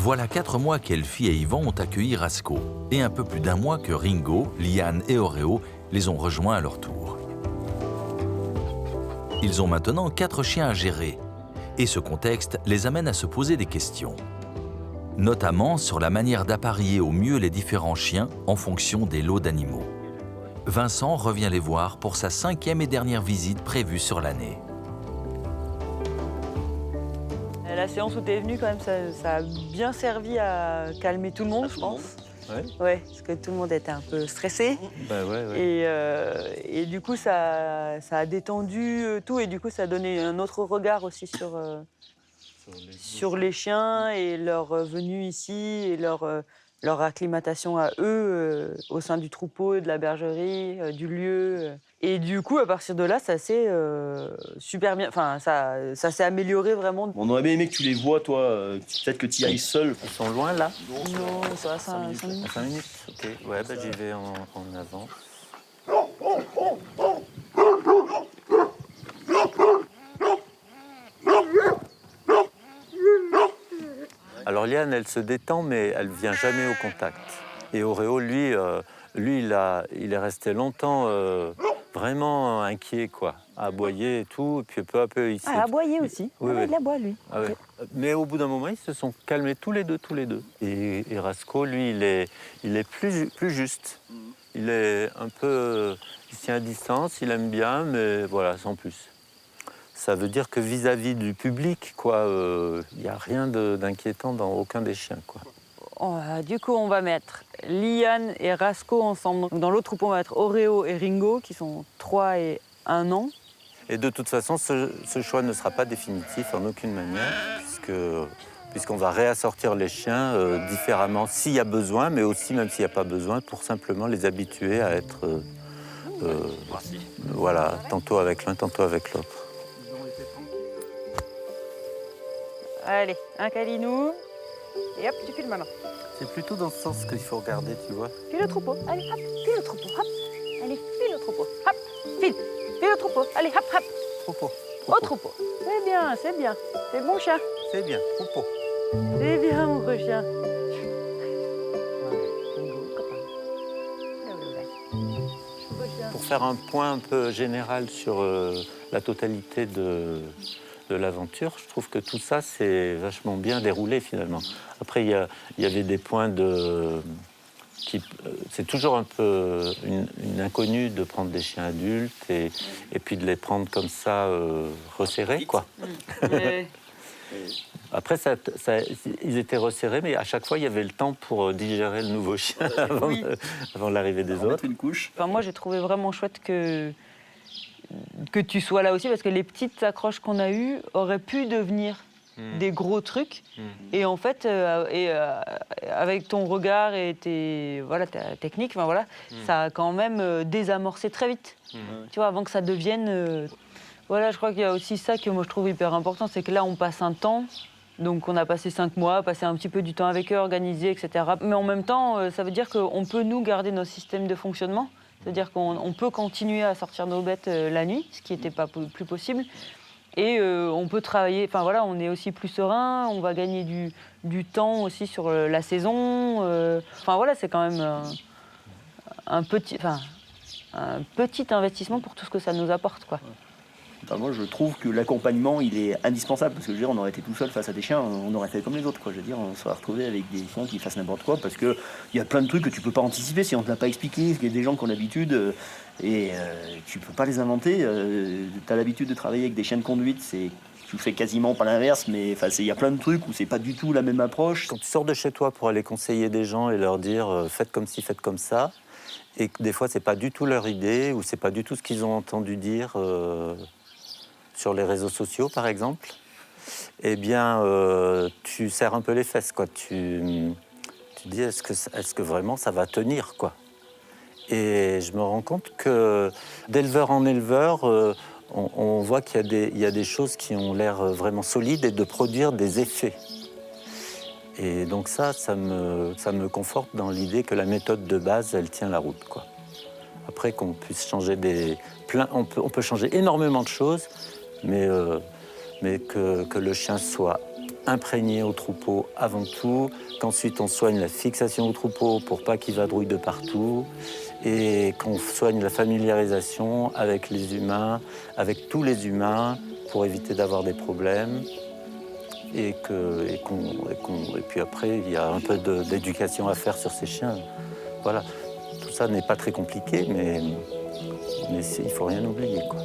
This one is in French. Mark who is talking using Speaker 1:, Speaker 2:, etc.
Speaker 1: Voilà 4 mois qu'Elfie et Yvan ont accueilli Rasco, et un peu plus d'1 mois que Ringo, Liane et Oreo les ont rejoints à leur tour. Ils ont maintenant 4 chiens à gérer, et ce contexte les amène à se poser des questions. Notamment sur la manière d'apparier au mieux les différents chiens en fonction des lots d'animaux. Vincent revient les voir pour sa 5e et dernière visite prévue sur l'année.
Speaker 2: La séance où tu es venu, quand même, ça a bien servi à calmer tout le monde, je pense. Ouais, parce que tout le monde était un peu stressé.
Speaker 3: Bah ouais.
Speaker 2: Et du coup, ça a détendu tout, et du coup, ça a donné un autre regard aussi sur les chiens et leur venue ici et leur acclimatation à eux au sein du troupeau, de la bergerie, du lieu. Et du coup, à partir de là, ça s'est super bien. Enfin, ça s'est amélioré vraiment.
Speaker 4: On aurait bien aimé que tu les vois, toi. Peut-être que tu y ailles seul.
Speaker 3: Ils sont loin là?
Speaker 2: Non, ça va 5 minutes.
Speaker 3: 5 minutes, ok. Ouais, bah j'y vais en avant. Alors Liane, elle se détend, mais elle vient jamais au contact. Et Oreo, lui, il est resté longtemps vraiment inquiet, quoi, à aboyer et tout. Et puis peu à peu, il s'est...
Speaker 2: Ah, aboyer aussi.
Speaker 3: Oui, oui.
Speaker 2: Il aboie, lui.
Speaker 3: Ah ouais. Mais au bout d'un moment, ils se sont calmés tous les deux. Et Rasco, lui, il est plus juste. Il est un peu... il tient à distance, il aime bien, mais voilà, sans plus. Ça veut dire que vis-à-vis du public, quoi, il n'y a rien d'inquiétant dans aucun des chiens, quoi.
Speaker 2: Du coup, on va mettre Liane et Rasco ensemble. Dans l'autre troupeau, on va mettre Oreo et Ringo, qui sont 3 et 1 an.
Speaker 3: Et de toute façon, ce choix ne sera pas définitif en aucune manière, puisqu'on va réassortir les chiens différemment s'il y a besoin, mais aussi, même s'il n'y a pas besoin, pour simplement les habituer à être, voilà, tantôt avec l'un, tantôt avec l'autre.
Speaker 2: Allez, un câlinou. Et hop, tu files maintenant.
Speaker 3: C'est plutôt dans ce sens qu'il faut regarder, tu vois.
Speaker 2: File le troupeau. Allez, hop, file le troupeau. Hop. Allez, file le troupeau. Hop, file. File le troupeau. Allez, hop, hop.
Speaker 3: Troupeau.
Speaker 2: Au troupeau. C'est bien, c'est bien. C'est bon chien.
Speaker 3: C'est bien, troupeau.
Speaker 2: C'est bien, mon gros chien.
Speaker 3: Pour faire un point un peu général sur la totalité de l'aventure, je trouve que tout ça s'est vachement bien déroulé finalement. Après, il y avait des points c'est toujours un peu une inconnue de prendre des chiens adultes et puis de les prendre comme ça resserrés, quoi. Après, ils étaient resserrés, mais à chaque fois, il y avait le temps pour digérer le nouveau chien avant l'arrivée des autres.
Speaker 4: Une couche.
Speaker 2: Enfin, moi, j'ai trouvé vraiment chouette que tu sois là aussi, parce que les petites accroches qu'on a eues auraient pu devenir des gros trucs. Et en fait, avec ton regard et ta technique, ça a quand même désamorcé très vite. Tu vois, avant que ça devienne... Voilà, je crois qu'il y a aussi ça que moi je trouve hyper important, c'est que là, on passe un temps. Donc on a passé 5 mois, passé un petit peu du temps avec eux, organisé, etc. Mais en même temps, ça veut dire qu'on peut, nous, garder nos systèmes de fonctionnement. C'est-à-dire qu'on peut continuer à sortir nos bêtes la nuit, ce qui n'était pas plus possible. Et on peut travailler, enfin voilà, on est aussi plus serein, on va gagner du temps aussi sur la saison. Enfin voilà, c'est quand même un petit investissement pour tout ce que ça nous apporte, quoi.
Speaker 4: Enfin, moi, je trouve que l'accompagnement, il est indispensable. Parce que je veux dire, on aurait été tout seul face à des chiens, on aurait fait comme les autres, quoi. Je veux dire, on se serait retrouvé avec des chiens qui fassent n'importe quoi. Parce qu'il y a plein de trucs que tu peux pas anticiper si on te l'a pas expliqué. Il y a des gens qui ont l'habitude et tu peux pas les inventer. Tu as l'habitude de travailler avec des chiens de conduite, tu fais quasiment pas l'inverse, mais il y a plein de trucs où c'est pas du tout la même approche.
Speaker 3: Quand tu sors de chez toi pour aller conseiller des gens et leur dire faites comme ci, faites comme ça, et que des fois c'est pas du tout leur idée ou c'est pas du tout ce qu'ils ont entendu dire sur les réseaux sociaux, par exemple, eh bien, tu serres un peu les fesses, quoi. Tu dis, est-ce que vraiment ça va tenir, quoi. Et je me rends compte que d'éleveur en éleveur, on voit qu'il y a des choses qui ont l'air vraiment solides et de produire des effets. Et donc ça me conforte dans l'idée que la méthode de base, elle tient la route, quoi. Après qu'on puisse changer on peut changer énormément de choses, mais que le chien soit imprégné au troupeau avant tout, qu'ensuite on soigne la fixation au troupeau pour pas qu'il vadrouille de partout, et qu'on soigne la familiarisation avec les humains, avec tous les humains, pour éviter d'avoir des problèmes. Et puis après, il y a un peu d'éducation à faire sur ces chiens. Voilà, tout ça n'est pas très compliqué, mais il ne faut rien oublier, quoi.